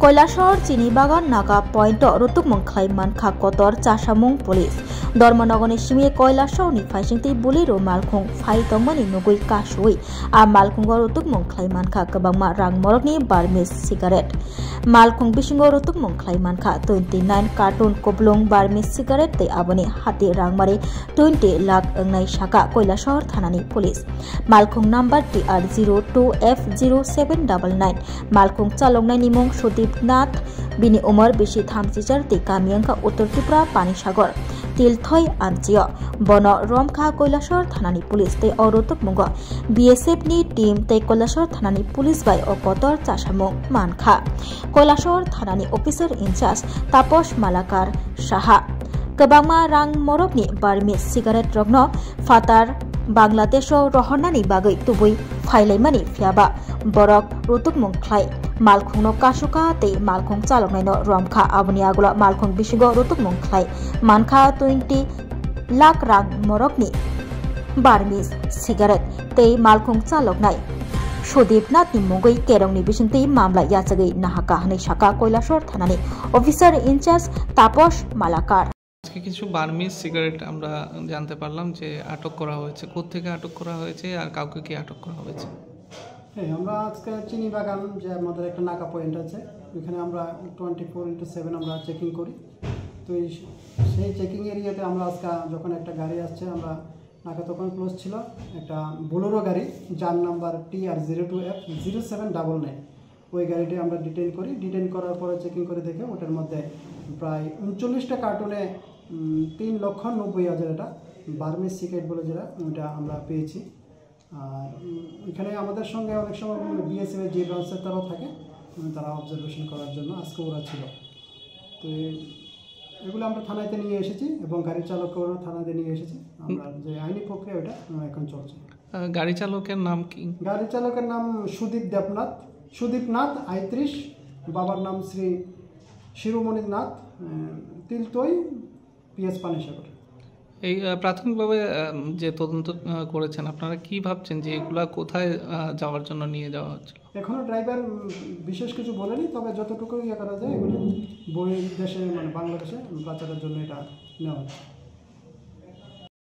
Kailashahar চিনিবাগান নাगा point रुतुकमं खाइमान खा Qatar चासामुं police धर्मनगरनि Simi কৈলাসহরनि फाइसिंगति बुलिरो मालखुं फाइतंगमनि नुगुइ कासुइ आ मालखुंगो रुतुकमं खाइमान खा गोबांमा रां मरकनि बार्मिस सिगारेट मालखुं बिसिंगो रुतुकमं खाइमान खा 29 कार्टुन कबलुं बार्मिस सिगारेट ते आबनि हाति रांमारि 20 लाख अंगनाय साका কৈলাসহর थानानि पुलिस मालखुं नम्बर TR02F0799 मालखुं चालकनायनि मुं सुदीपनाथ बिनि उमर बेसि 34 ते गामियांका उत्तर त्रिपुरा पानीसागर तिलथय आमचिय बन रमखा কৈলাসহর थानानि पुलिस ते अरुतुकमंग BSF नि टीम ते কৈলাসহর थानानि पुलिस बाय अकतर चासामुं मानखा কৈলাসহর थानानि अफिसार इनचार्ज तापस मालाकार साहा गोबांमा रां मरकनि बार्मिस सिगारेट रगनो फातार बांग्लादेश रहनानि बागै तुबै फाइलाइमानि फियाबा बरक रुतुकमं खाइ मालखुंनो कासुका ते मालखुं चालकनायनो रमखा आबनि आगुला मालखुं बिसिगो रुतुकमं खाइ मानखा 20 लाख रां मरकनि बार्मिस सिगारेट ते मालखुं चालकनाय सुदीपनाथनि मुगै केरंनि बिसिंति मामला याचगै नाहाका हनै साका কৈলাসহর थानानि अफिसार इनचार्ज तापस मालाकार আজকে কিছু বার্মিস সিগারেট আমরা জানতে পারলাম যে আটক করা হয়েছে। কোথা থেকে আটক করা হয়েছে আর কাউকে কি আটক করা হয়েছে? হ্যাঁ, আমরা আজকে চিনিবাগান যে আমাদের একটা নাকা পয়েন্ট আছে ওখানে আমরা 24/7 আমরা চেকিং করি। তো সেই চেকিং এরিয়াতে আমরা আজকে যখন একটা গাড়ি আসছে আমরা নাকা তখন ক্লোজ ছিল, একটা বোলেরো গাড়ি যার নাম্বার TR02F0799 ওই গাড়িটি আমরা ডিটেইন করি। ডিটেইন করার পরে চেকিং করে দেখে ওটার মধ্যে প্রায় 39টা কার্টুনে 3,90,000 এটা বার্মিস সিগারেট বলে যেটা ওইটা আমরা পেয়েছি। আর এখানে আমাদের সঙ্গে অনেক সময় BSF এর যে ব্রাঞ্চের তারাও থাকে, তারা অবজারভেশন করার জন্য আজকে ওরা ছিল। তো এগুলো আমরা থানাতে নিয়ে এসেছি এবং গাড়ি চালককেও থানাতে নিয়ে এসেছি। আমরা যে আইনি প্রক্রিয়া ওটা এখন চলছে। গাড়ি চালকের নাম কি? গাড়ি চালকের নাম সুদীপনাথ 35, বাবার নাম শ্রী শিরোমণিনাথ, তিলতই PS পানিসাগর। এই প্রাথমিকভাবে যে তদন্ত করেছেন আপনারা কি ভাবছেন যে এগুলা কোথায় যাওয়ার জন্য নিয়ে যাওয়া হচ্ছে? এখনো ড্রাইভার বিশেষ কিছু বলেনি, তবে যতটুকু ইয়ে করা যায় এগুলো বই দেশে মানে বাংলাদেশে পাচারের জন্য এটা নেওয়া হচ্ছে।